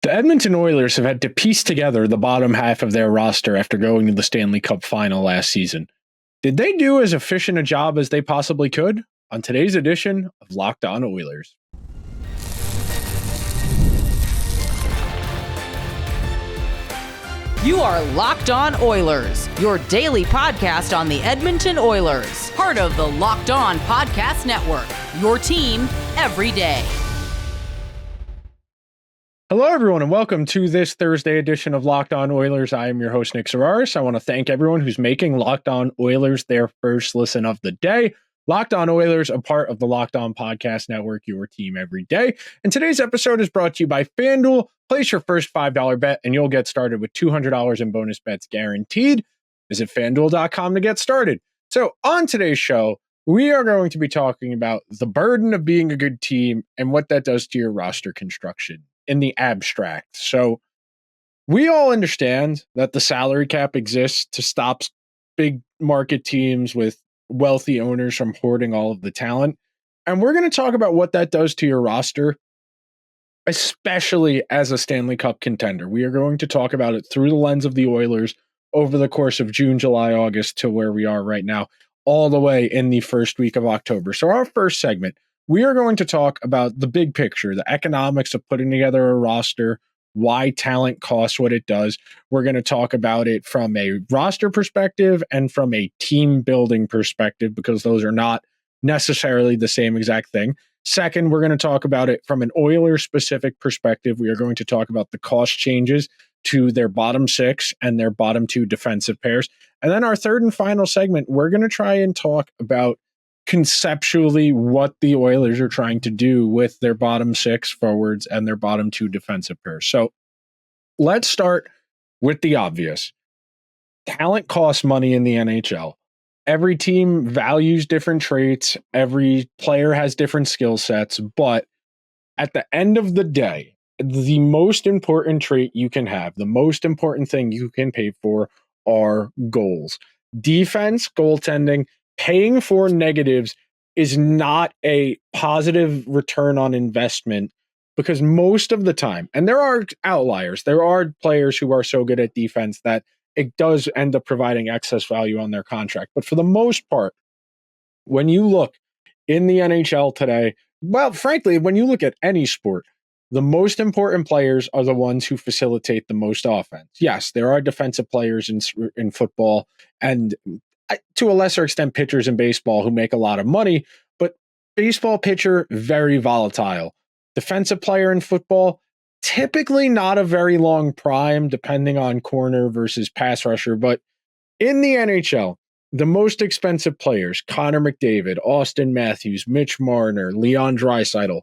The Edmonton Oilers have had to piece together the bottom half of their roster after going to the Stanley Cup final last season. Did they do as efficient a job as they possibly could? On today's edition of Locked On Oilers. You are Locked On Oilers, your daily podcast on the Edmonton Oilers, part of the Locked On Podcast Network, your team every day. Hello, everyone, and welcome to this Thursday edition of Locked On Oilers. I am your host, Nick Zararis. I want to thank everyone who's making Locked On Oilers their first listen of the day. Locked On Oilers, a part of the Locked On Podcast Network, your team every day. And today's episode is brought to you by FanDuel. Place your first $5 bet, and you'll get started with $200 in bonus bets guaranteed. Visit FanDuel.com to get started. So on today's show, we are going to be talking about the burden of being a good team and what that does to your roster construction in the abstract. So we all understand that the salary cap exists to stop big market teams with wealthy owners from hoarding all of the talent. And we're going to talk about what that does to your roster, especially as a Stanley Cup contender. We are going to talk about it through the lens of the Oilers over the course of June, July, August to where we are right now, all the way in the first week of October. So our first segment, we are going to talk about the big picture, the economics of putting together a roster, why talent costs what it does. We're going to talk about it from a roster perspective and from a team building perspective, because those are not necessarily the same exact thing. Second, we're going to talk about it from an Oilers specific perspective. We are going to talk about the cost changes to their bottom six and their bottom two defensive pairs. And then our third and final segment, we're going to try and talk about conceptually what the Oilers are trying to do with their bottom six forwards and their bottom two defensive pairs. So let's start with the obvious. Talent costs money in the NHL. Every team values different traits. Every player has different skill sets. But at the end of the day, the most important trait you can have, the most important thing you can pay for are goals. Defense, goaltending, paying for negatives is not a positive return on investment, because most of the time, and there are outliers, there are players who are so good at defense that it does end up providing excess value on their contract. But for the most part, when you look in the NHL today, well, frankly, when you look at any sport, the most important players are the ones who facilitate the most offense. Yes, there are defensive players in football, and to a lesser extent, pitchers in baseball who make a lot of money, but baseball pitcher, very volatile. Defensive player in football, typically not a very long prime, depending on corner versus pass rusher. But in the NHL, the most expensive players, Connor McDavid, Austin Matthews, Mitch Marner, Leon Draisaitl,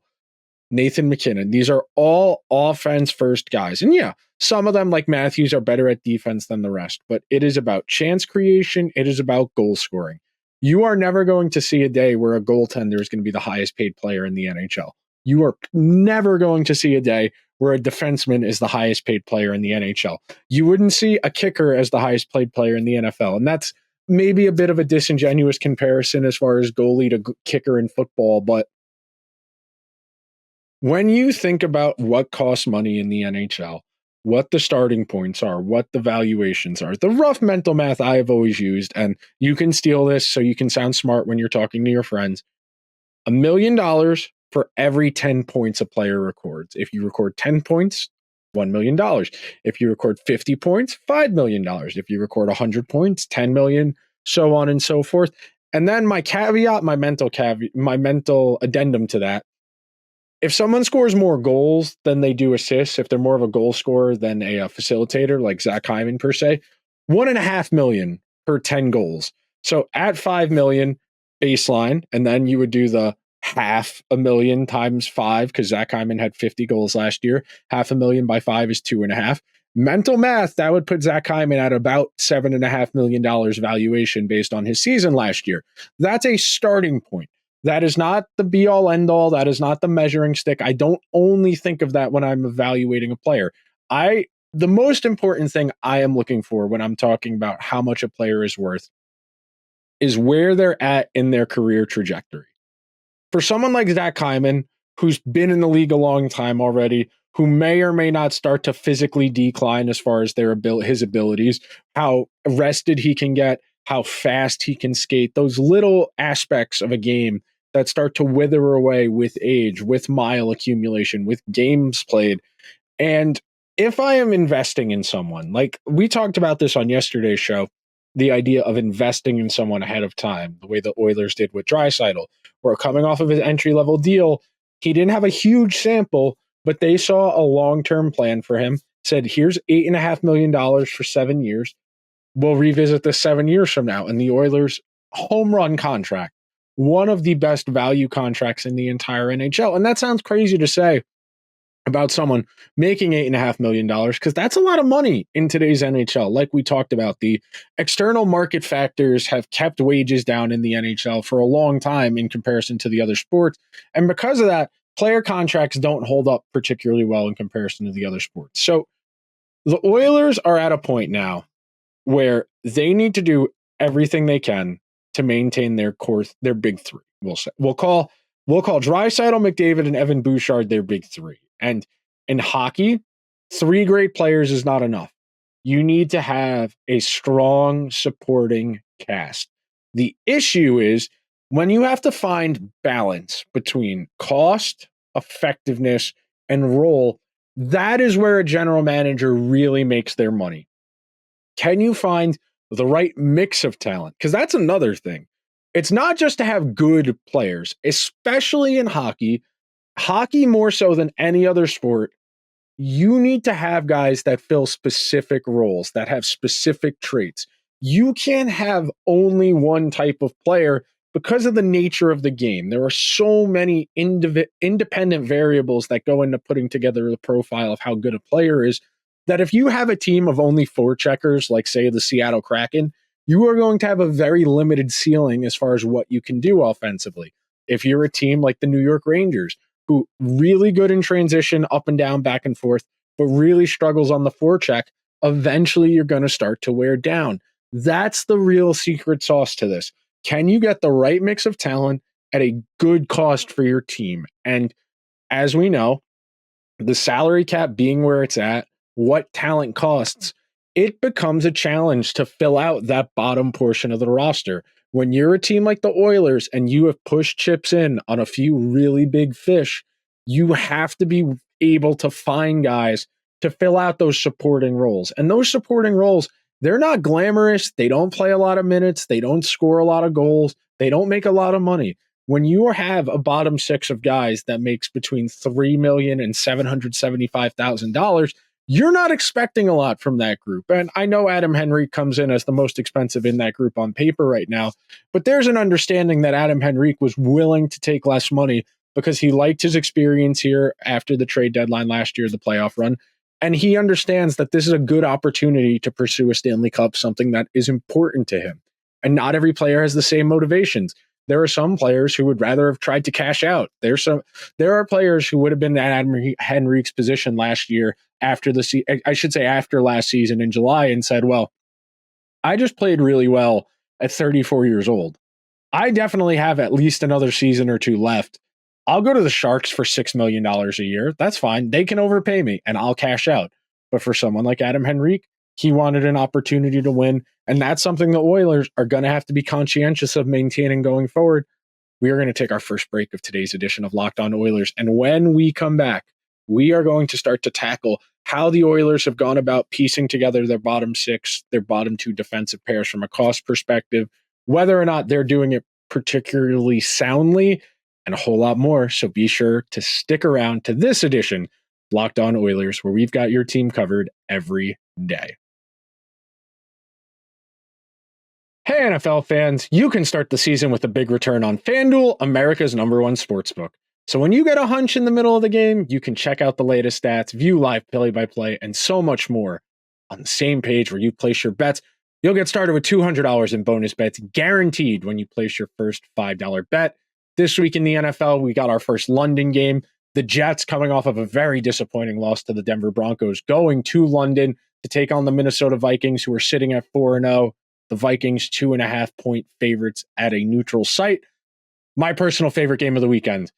Nathan McKinnon, these are all offense first guys. And yeah, some of them, like Matthews, are better at defense than the rest, but it is about chance creation. It is about goal scoring. You are never going to see a day where a goaltender is going to be the highest paid player in the NHL. You are never going to see a day where a defenseman is the highest paid player in the NHL. You wouldn't see a kicker as the highest paid player in the NFL. And that's maybe a bit of a disingenuous comparison as far as goalie to kicker in football, but when you think about what costs money in the NHL, what the starting points are, what the valuations are, the rough mental math I have always used, and you can steal this so you can sound smart when you're talking to your friends, $1 million for every 10 points a player records. If you record 10 points, $1 million. If you record 50 points, $5 million. If you record 100 points, $10 million, so on and so forth. And then my mental addendum to that, if someone scores more goals than they do assists, if they're more of a goal scorer than a facilitator, like Zach Hyman per se, $1.5 million per 10 goals. So at $5 million baseline, and then you would do the $500,000 times 5, because Zach Hyman had 50 goals last year. $500,000 by 5 is 2.5. Mental math, that would put Zach Hyman at about $7.5 million valuation based on his season last year. That's a starting point. That is not the be-all, end-all. That is not the measuring stick. I don't only think of that when I'm evaluating a player. The most important thing I am looking for when I'm talking about how much a player is worth is where they're at in their career trajectory. For someone like Zach Hyman, who's been in the league a long time already, who may or may not start to physically decline as far as his abilities, how rested he can get, how fast he can skate, those little aspects of a game that start to wither away with age, with mile accumulation, with games played. And if I am investing in someone, like we talked about this on yesterday's show, the idea of investing in someone ahead of time, the way the Oilers did with Draisaitl, where coming off of his entry-level deal, he didn't have a huge sample, but they saw a long-term plan for him, said, here's $8.5 million for 7 years. We'll revisit this 7 years from now. And the Oilers' home run contract, one of the best value contracts in the entire NHL. And that sounds crazy to say about someone making $8.5 million, because that's a lot of money in today's NHL. Like we talked about, the external market factors have kept wages down in the NHL for a long time in comparison to the other sports. And because of that, player contracts don't hold up particularly well in comparison to the other sports. So the Oilers are at a point now where they need to do everything they can to maintain their core, their big three. We'll call Draisaitl, McDavid, and Evan Bouchard their big three. And in hockey, 3 great players is not enough. You need to have a strong supporting cast. The issue is when you have to find balance between cost, effectiveness, and role, that is where a general manager really makes their money. Can you find the right mix of talent? Because that's another thing. It's not just to have good players, especially in hockey. Hockey more so than any other sport, you need to have guys that fill specific roles, that have specific traits. You can't have only one type of player because of the nature of the game. There are so many independent variables that go into putting together the profile of how good a player is, that if you have a team of only 4 checkers, like say the Seattle Kraken, you are going to have a very limited ceiling as far as what you can do offensively. If you're a team like the New York Rangers, who really good in transition, up and down, back and forth, but really struggles on the forecheck, eventually you're going to start to wear down. That's the real secret sauce to this. Can you get the right mix of talent at a good cost for your team? And as we know, the salary cap being where it's at, what talent costs, it becomes a challenge to fill out that bottom portion of the roster. When you're a team like the Oilers and you have pushed chips in on a few really big fish, you have to be able to find guys to fill out those supporting roles. And those supporting roles, they're not glamorous. They don't play a lot of minutes. They don't score a lot of goals. They don't make a lot of money. When you have a bottom 6 of guys that makes between $3 million and $775,000, you're not expecting a lot from that group. And I know Adam Henrique comes in as the most expensive in that group on paper right now, but there's an understanding that Adam Henrique was willing to take less money because he liked his experience here after the trade deadline last year, the playoff run. And he understands that this is a good opportunity to pursue a Stanley Cup, something that is important to him. And not every player has the same motivations. There are some players who would rather have tried to cash out. There are players who would have been in Adam Henrique's position last year after last season in July and said, well, I just played really well at 34 years old. I definitely have at least another season or 2 left. I'll go to the Sharks for $6 million a year. That's fine. They can overpay me and I'll cash out. But for someone like Adam Henrique, he wanted an opportunity to win. And that's something the Oilers are going to have to be conscientious of maintaining going forward. We are going to take our first break of today's edition of Locked On Oilers. And when we come back, we are going to start to tackle how the Oilers have gone about piecing together their bottom 6, their bottom 2 defensive pairs from a cost perspective, whether or not they're doing it particularly soundly, and a whole lot more. So be sure to stick around to this edition of Locked On Oilers, where we've got your team covered every day. Hey, NFL fans, you can start the season with a big return on FanDuel, America's #1 sportsbook. So when you get a hunch in the middle of the game, you can check out the latest stats, view live play-by-play, and so much more on the same page where you place your bets. You'll get started with $200 in bonus bets guaranteed when you place your first $5 bet. This week in the NFL, we got our first London game. The Jets, coming off of a very disappointing loss to the Denver Broncos, going to London to take on the Minnesota Vikings, who are sitting at 4-0. The Vikings 2.5-point favorites at a neutral site. My personal favorite game of the weekend,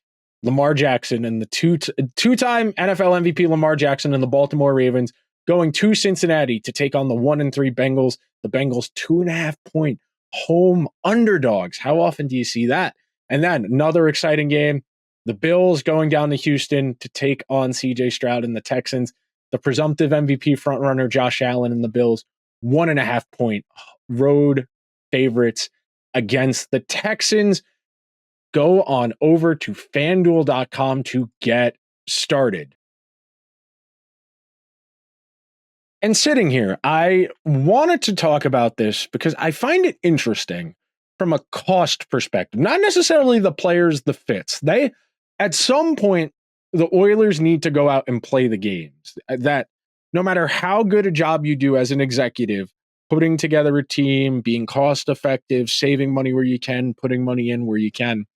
Lamar Jackson and the two-time NFL MVP Lamar Jackson and the Baltimore Ravens going to Cincinnati to take on the 1-3 Bengals. The Bengals 2.5-point home underdogs. How often do you see that? And then another exciting game. The Bills going down to Houston to take on CJ Stroud and the Texans. The presumptive MVP frontrunner Josh Allen and the Bills 1.5-point road favorites against the Texans. Go on over to FanDuel.com to get started. And sitting here, I wanted to talk about this because I find it interesting from a cost perspective, not necessarily the players, the fits. At some point, the Oilers need to go out and play the games. That no matter how good a job you do as an executive, putting together a team, being cost effective, saving money where you can, putting money in where you can,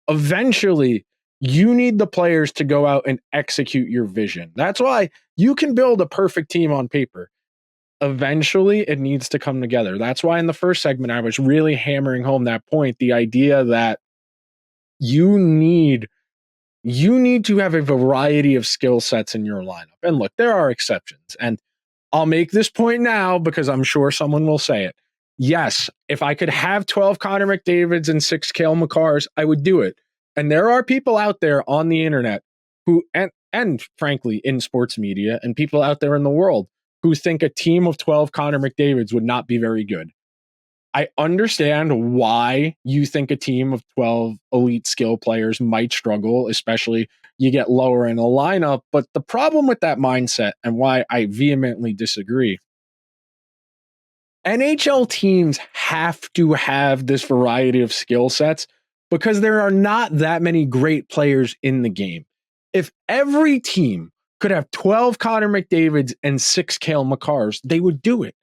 eventually you need the players to go out and execute your vision. That's why you can build a perfect team on paper. Eventually it needs to come together. That's why in the first segment, I was really hammering home that point, the idea that you need to have a variety of skill sets in your lineup. And look, there are exceptions. And I'll make this point now because I'm sure someone will say it. Yes, if I could have 12 Connor McDavids and 6 Cale Makars, I would do it. And there are people out there on the internet who, and frankly, in sports media, and people out there in the world who think a team of 12 Connor McDavids would not be very good. I understand why you think a team of 12 elite skill players might struggle, especially you get lower in a lineup. But the problem with that mindset and why I vehemently disagree, NHL teams have to have this variety of skill sets because there are not that many great players in the game. If every team could have 12 Connor McDavids and 6 Cale Makars, they would do it.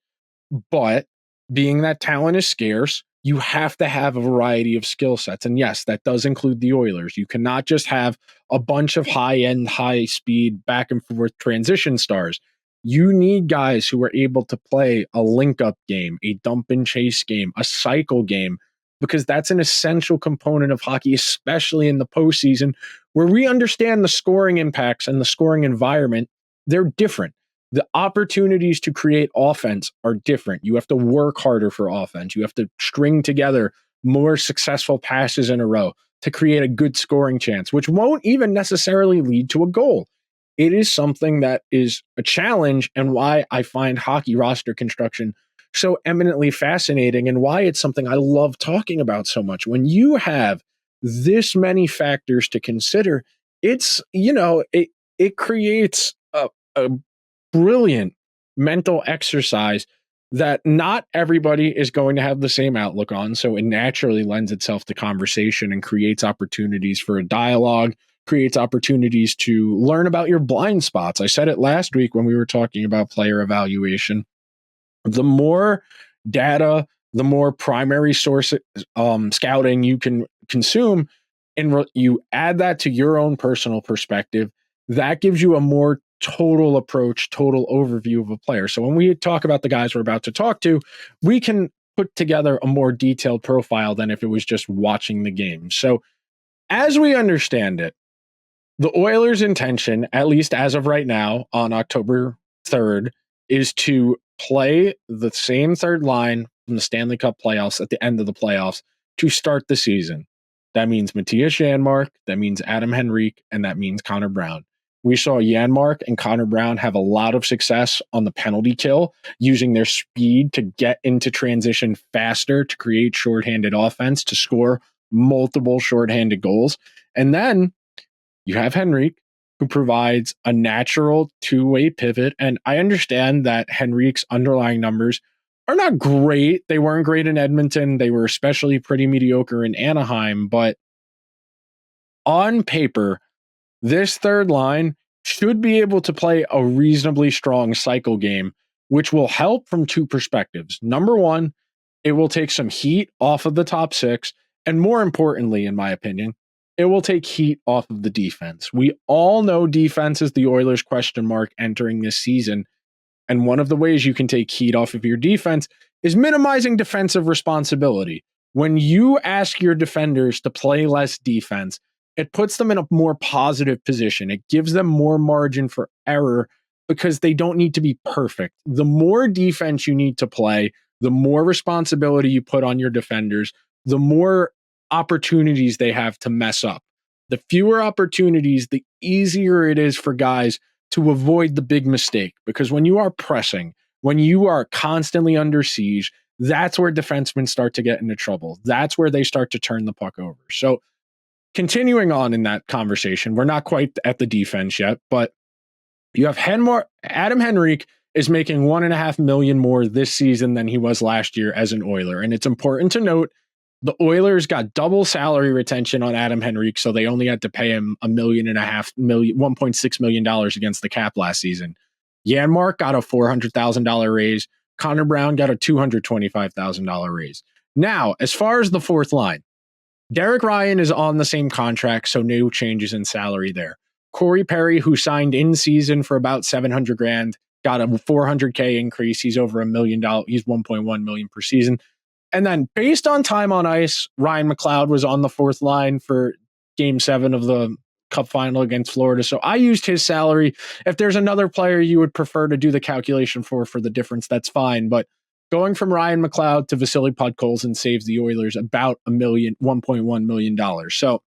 But being that talent is scarce, you have to have a variety of skill sets. And yes, that does include the Oilers. You cannot just have a bunch of high-end, high-speed, back-and-forth transition stars. You need guys who are able to play a link-up game, a dump-and-chase game, a cycle game, because that's an essential component of hockey, especially in the postseason, where we understand the scoring impacts and the scoring environment. They're different. The opportunities to create offense are different. You have to work harder for offense. You have to string together more successful passes in a row to create a good scoring chance, which won't even necessarily lead to a goal. It is something that is a challenge, and why I find hockey roster construction so eminently fascinating and why it's something I love talking about so much. When you have this many factors to consider, it's, it creates a brilliant mental exercise that not everybody is going to have the same outlook on. So it naturally lends itself to conversation and creates opportunities for a dialogue, creates opportunities to learn about your blind spots. I said it last week when we were talking about player evaluation. The more data, the more primary source scouting you can consume, and you add that to your own personal perspective, that gives you a more total approach, total overview of a player. So when we talk about the guys we're about to talk to, we can put together a more detailed profile than if it was just watching the game. So as we understand it, the Oilers' intention, at least as of right now on October 3rd, is to play the same third line from the Stanley Cup playoffs at the end of the playoffs to start the season. That means Matthias Janmark, that means Adam Henrique, and that means Connor Brown. We saw Janmark and Connor Brown have a lot of success on the penalty kill, using their speed to get into transition faster, to create shorthanded offense, to score multiple shorthanded goals. And then you have Henrique, who provides a natural two-way pivot. And I understand that Henrique's underlying numbers are not great. They weren't great in Edmonton. They were especially pretty mediocre in Anaheim. But on paper, this third line should be able to play a reasonably strong cycle game, which will help from two perspectives. Number one, it will take some heat off of the top six. And more importantly, in my opinion, it will take heat off of the defense. We all know defense is the Oilers' question mark entering this season. And one of the ways you can take heat off of your defense is minimizing defensive responsibility. When you ask your defenders to play less defense, it puts them in a more positive position. It gives them more margin for error because they don't need to be perfect. The more defense you need to play, the more responsibility you put on your defenders, the more opportunities they have to mess up. The fewer opportunities, the easier it is for guys to avoid the big mistake. Because when you are pressing, when you are constantly under siege, that's where defensemen start to get into trouble. That's where they start to turn the puck over. So continuing on in that conversation, we're not quite at the defense yet, but you have Adam Henrique is making $1.5 million more this season than he was last year as an Oiler. And it's important to note the Oilers got double salary retention on Adam Henrique, so they only had to pay him $1.6 million against the cap last season. Janmark got a $400,000 raise. Connor Brown got a $225,000 raise. Now, as far as the fourth line, Derek Ryan is on the same contract, so no changes in salary there. Corey Perry, who signed in season for about $700,000, got a $400K increase. He's over $1 million. He's $1.1 million per season. And then based on time on ice, Ryan McLeod was on the fourth line for Game 7 of the Cup final against Florida. So I used his salary. If there's another player you would prefer to do the calculation for the difference, that's fine. But going from Ryan McLeod to Vasily Podkolzin saves the Oilers about $1.1 million. So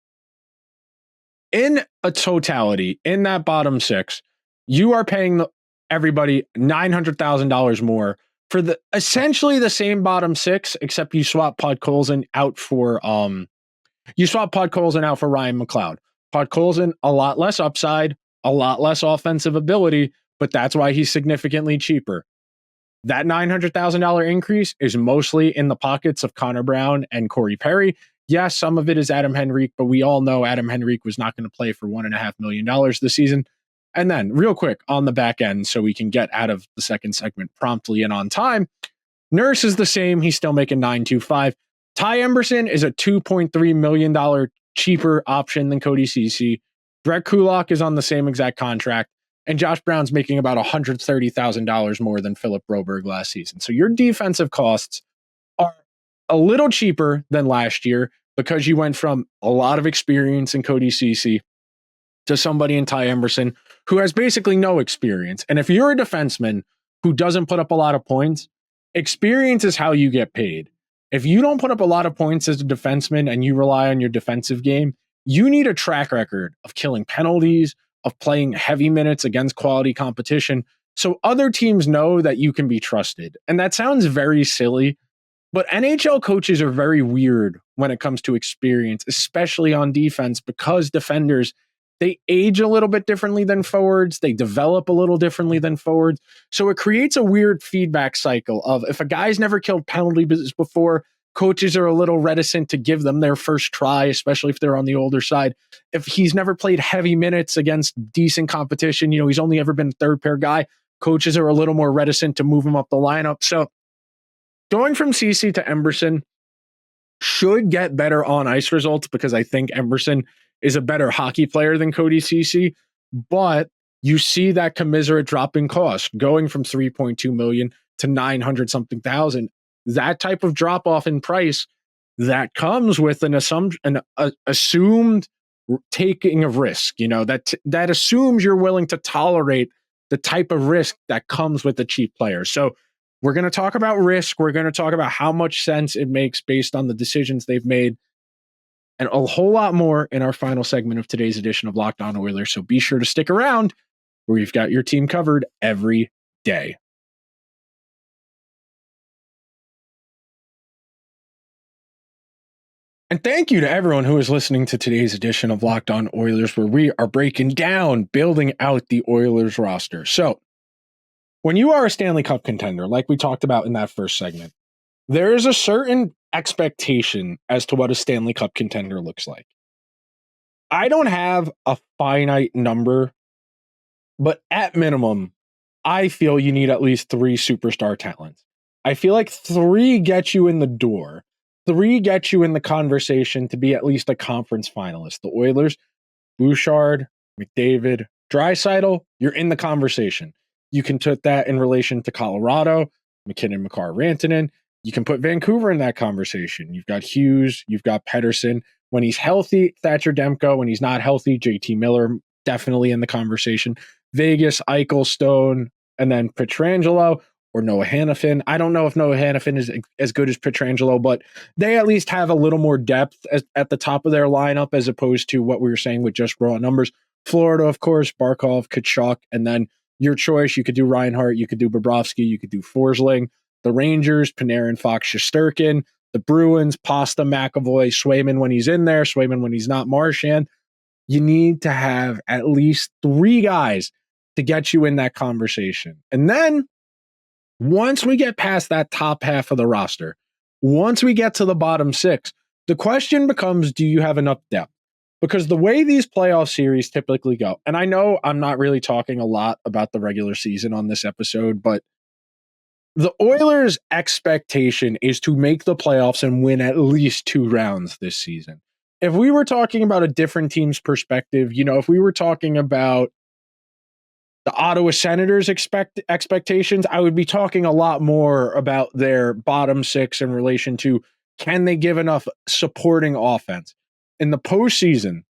in a totality, in that bottom six, you are paying everybody $900,000 more for essentially the same bottom six, except you swap Podkolzin out for Ryan McLeod. Podkolzin, a lot less upside, a lot less offensive ability, but that's why he's significantly cheaper. That $900,000 increase is mostly in the pockets of Connor Brown and Corey Perry. Yes, some of it is Adam Henrique, but we all know Adam Henrique was not going to play for $1.5 million this season. And then real quick on the back end, so we can get out of the second segment promptly and on time, Nurse is the same. He's still making $925,000. Ty Emberson is a $2.3 million cheaper option than Cody Ceci. Brett Kulak is on the same exact contract. And Josh Brown's making about $130,000 more than Philip Broberg last season. So your defensive costs are a little cheaper than last year because you went from a lot of experience in Cody Ceci to somebody in Ty Emberson who has basically no experience. And if you're a defenseman who doesn't put up a lot of points, experience is how you get paid. If you don't put up a lot of points as a defenseman and you rely on your defensive game, you need a track record of killing penalties, of playing heavy minutes against quality competition, so other teams know that you can be trusted. And that sounds very silly, but NHL coaches are very weird when it comes to experience, especially on defense, because defenders, they age a little bit differently than forwards. They develop a little differently than forwards. So it creates a weird feedback cycle of if a guy's never killed penalties before, coaches are a little reticent to give them their first try, especially if they're on the older side. If he's never played heavy minutes against decent competition, he's only ever been a third pair guy, coaches are a little more reticent to move him up the lineup. So going from CC to Emberson should get better on ice results because I think Emberson is a better hockey player than Cody Ceci, but you see that commiserate drop in cost going from $3.2 million to $900-something thousand. That type of drop off in price that comes with an assumed taking of risk, that assumes you're willing to tolerate the type of risk that comes with a cheap player. So we're going to talk about risk. We're going to talk about how much sense it makes based on the decisions they've made, and a whole lot more in our final segment of today's edition of Locked On Oilers. So be sure to stick around, where we've got your team covered every day. And thank you to everyone who is listening to today's edition of Locked On Oilers, where we are breaking down, building out the Oilers roster. So when you are a Stanley Cup contender, like we talked about in that first segment, there is a certain expectation as to what a Stanley Cup contender looks like. I don't have a finite number, but at minimum, I feel you need at least 3 superstar talents. I feel like 3 get you in the door. 3 get you in the conversation to be at least a conference finalist. The Oilers, Bouchard, McDavid, Draisaitl, you're in the conversation. You can put that in relation to Colorado, McKinnon, Makar, Rantanen. You can put Vancouver in that conversation. You've got Hughes, you've got Pettersson, When he's healthy, Thatcher Demko. When he's not healthy, JT Miller, definitely in the conversation. Vegas, Eichel, Stone, and then Pietrangelo or Noah Hannafin. I don't know if Noah Hannafin is as good as Pietrangelo, but they at least have a little more depth at the top of their lineup as opposed to what we were saying with just raw numbers. Florida, of course, Barkov, Kachuk, and then your choice. You could do Reinhart, you could do Bobrovsky, you could do Forsling. The Rangers, Panarin, Fox, Shesterkin. The Bruins, Pasta, McAvoy, Swayman when he's in there, Swayman when he's not, Marchand. You need to have at least 3 guys to get you in that conversation. And then once we get past that top half of the roster, once we get to the bottom 6, the question becomes, do you have enough depth? Because the way these playoff series typically go, and I know I'm not really talking a lot about the regular season on this episode, but the Oilers' expectation is to make the playoffs and win at least 2 rounds this season. If we were talking about a different team's perspective, if we were talking about the Ottawa Senators' expectations, I would be talking a lot more about their bottom 6 in relation to can they give enough supporting offense. In the postseason,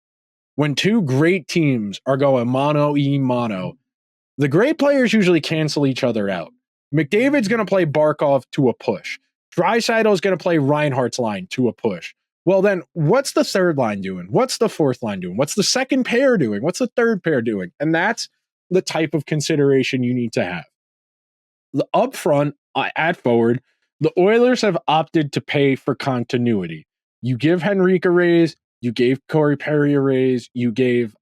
when 2 great teams are going mono, the great players usually cancel each other out. McDavid's going to play Barkov to a push. Draisaitl's going to play Reinhart's line to a push. Well, then what's the third line doing? What's the fourth line doing? What's the second pair doing? What's the third pair doing? And that's the type of consideration you need to have. Up front, at forward, the Oilers have opted to pay for continuity. You give Henrique a raise. You gave Corey Perry a raise. You gave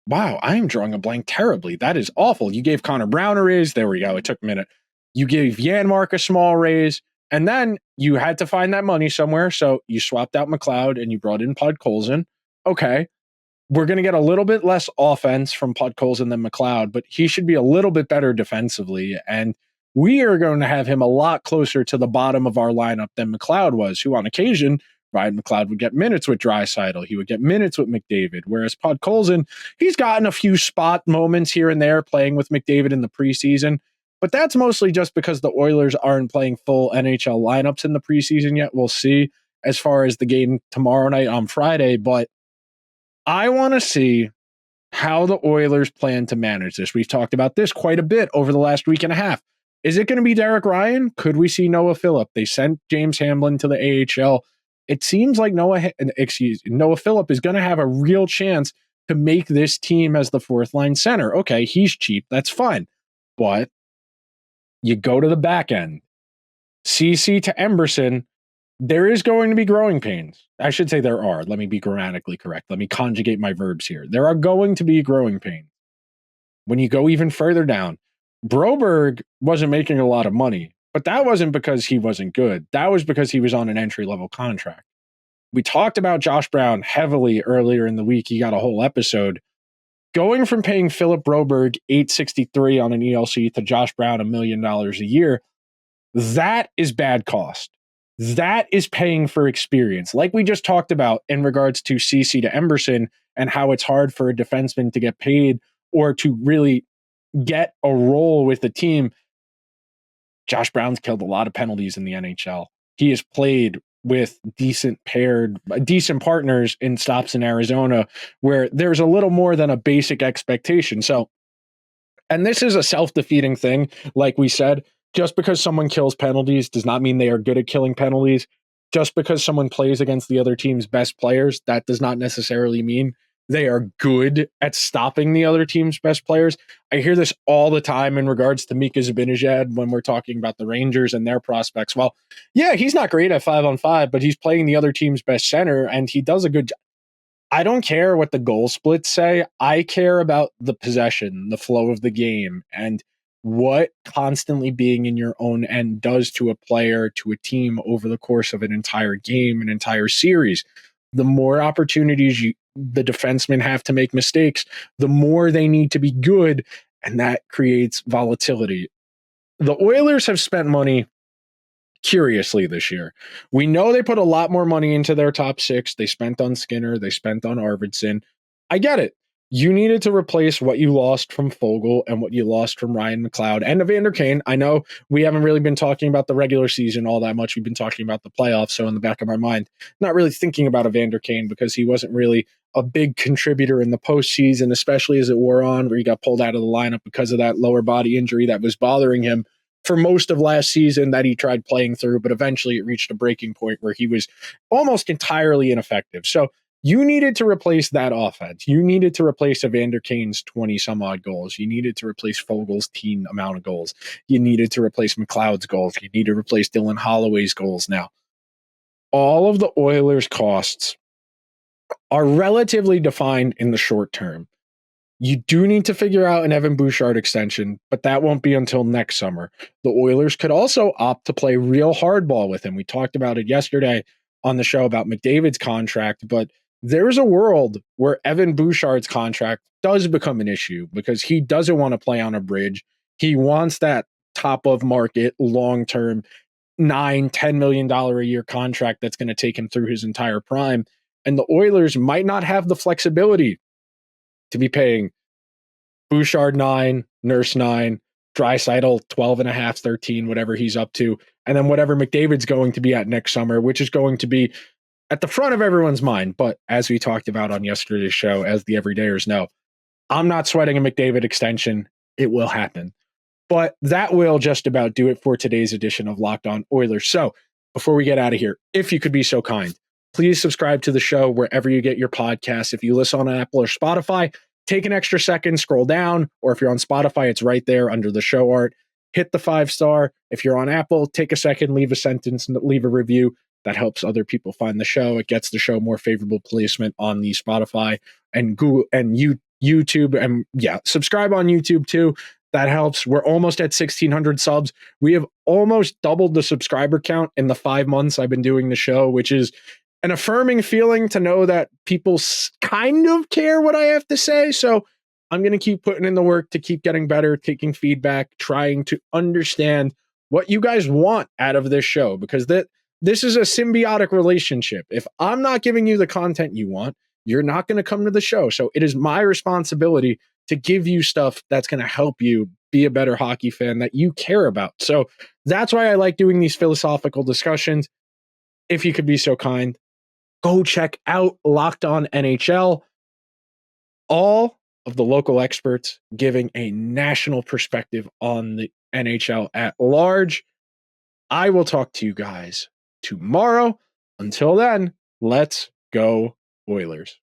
wow, I am drawing a blank terribly. That is awful. You gave Connor Brown a raise. There we go. It took a minute. You gave Janmark a small raise, and then you had to find that money somewhere. So you swapped out McLeod and you brought in Podkolzin. Okay, we're going to get a little bit less offense from Podkolzin than McLeod, but he should be a little bit better defensively. And we are going to have him a lot closer to the bottom of our lineup than McLeod was, who on occasion, Ryan McLeod would get minutes with Draisaitl. He would get minutes with McDavid. Whereas Podkolzin, he's gotten a few spot moments here and there playing with McDavid in the preseason. But that's mostly just because the Oilers aren't playing full NHL lineups in the preseason yet. We'll see as far as the game tomorrow night on Friday. But I want to see how the Oilers plan to manage this. We've talked about this quite a bit over the last week and a half. Is it going to be Derek Ryan? Could we see Noah Phillip? They sent James Hamlin to the AHL. It seems like Noah Phillip is going to have a real chance to make this team as the 4th line center. Okay, he's cheap. That's fine. But you go to the back end. CC to Emberson, there is going to be growing pains. I should say there are. Let me be grammatically correct. Let me conjugate my verbs here. There are going to be growing pains. When you go even further down, Broberg wasn't making a lot of money. But that wasn't because he wasn't good. That was because he was on an entry-level contract. We talked about Josh Brown heavily earlier in the week. He got a whole episode. Going from paying Philip Broberg $863 on an ELC to Josh Brown $1 million a year, that is bad cost. That is paying for experience. Like we just talked about in regards to CC to Emberson and how it's hard for a defenseman to get paid or to really get a role with the team. Josh Brown's killed a lot of penalties in the NHL. He has played with decent partners in stops in Arizona where there's a little more than a basic expectation. So, and this is a self-defeating thing. Like we said, just because someone kills penalties does not mean they are good at killing penalties. Just because someone plays against the other team's best players, that does not necessarily mean they are good at stopping the other team's best players. I hear this all the time in regards to Mika Zibanejad when we're talking about the Rangers and their prospects. Well, yeah, he's not great at 5-on-5, but he's playing the other team's best center, and he does a good job. I don't care what the goal splits say. I care about the possession, the flow of the game, and what constantly being in your own end does to a player, to a team over the course of an entire game, an entire series. The more opportunities the defensemen have to make mistakes, the more they need to be good, and that creates volatility. The Oilers have spent money curiously this year. We know they put a lot more money into their top 6. They spent on Skinner. They spent on Arvidsson. I get it. You needed to replace what you lost from Fogle and what you lost from Ryan McLeod and Evander Kane. I know we haven't really been talking about the regular season all that much. We've been talking about the playoffs. So in the back of my mind, not really thinking about Evander Kane because he wasn't really a big contributor in the postseason, especially as it wore on, where he got pulled out of the lineup because of that lower body injury that was bothering him for most of last season that he tried playing through, but eventually it reached a breaking point where he was almost entirely ineffective. So you needed to replace that offense. You needed to replace Evander Kane's 20 some odd goals. You needed to replace Fogel's teen amount of goals. You needed to replace McLeod's goals. You need to replace Dylan Holloway's goals. Now, all of the Oilers' costs are relatively defined in the short term. You do need to figure out an Evan Bouchard extension, but that won't be until next summer. The Oilers could also opt to play real hardball with him. We talked about it yesterday on the show about McDavid's contract, but there's a world where Evan Bouchard's contract does become an issue because he doesn't want to play on a bridge. He wants that top of market, long-term, $9-10 million a year contract that's going to take him through his entire prime. And the Oilers might not have the flexibility to be paying Bouchard 9, Nurse 9, Draisaitl 12.5, 13, whatever he's up to, and then whatever McDavid's going to be at next summer, which is going to be at the front of everyone's mind. But as we talked about on yesterday's show, as the everydayers know, I'm not sweating a McDavid extension. It will happen. But that will just about do it for today's edition of Locked On Oilers. So before we get out of here, if you could be so kind, please subscribe to the show wherever you get your podcasts. If you listen on Apple or Spotify, take an extra second, scroll down, or if you're on Spotify, it's right there under the show art. Hit the 5-star. If you're on Apple, take a second, leave a sentence, and leave a review. That helps other people find the show. It gets the show more favorable placement on the Spotify and Google and YouTube. And yeah, subscribe on YouTube too. That helps. We're almost at 1,600 subs. We have almost doubled the subscriber count in the 5 months I've been doing the show, which is an affirming feeling to know that people kind of care what I have to say. So I'm going to keep putting in the work to keep getting better, taking feedback, trying to understand what you guys want out of this show, because this is a symbiotic relationship. If I'm not giving you the content you want, you're not going to come to the show. So it is my responsibility to give you stuff that's going to help you be a better hockey fan that you care about. So that's why I like doing these philosophical discussions. If you could be so kind, go check out Locked On NHL. All of the local experts giving a national perspective on the NHL at large. I will talk to you guys tomorrow. Until then, let's go Oilers.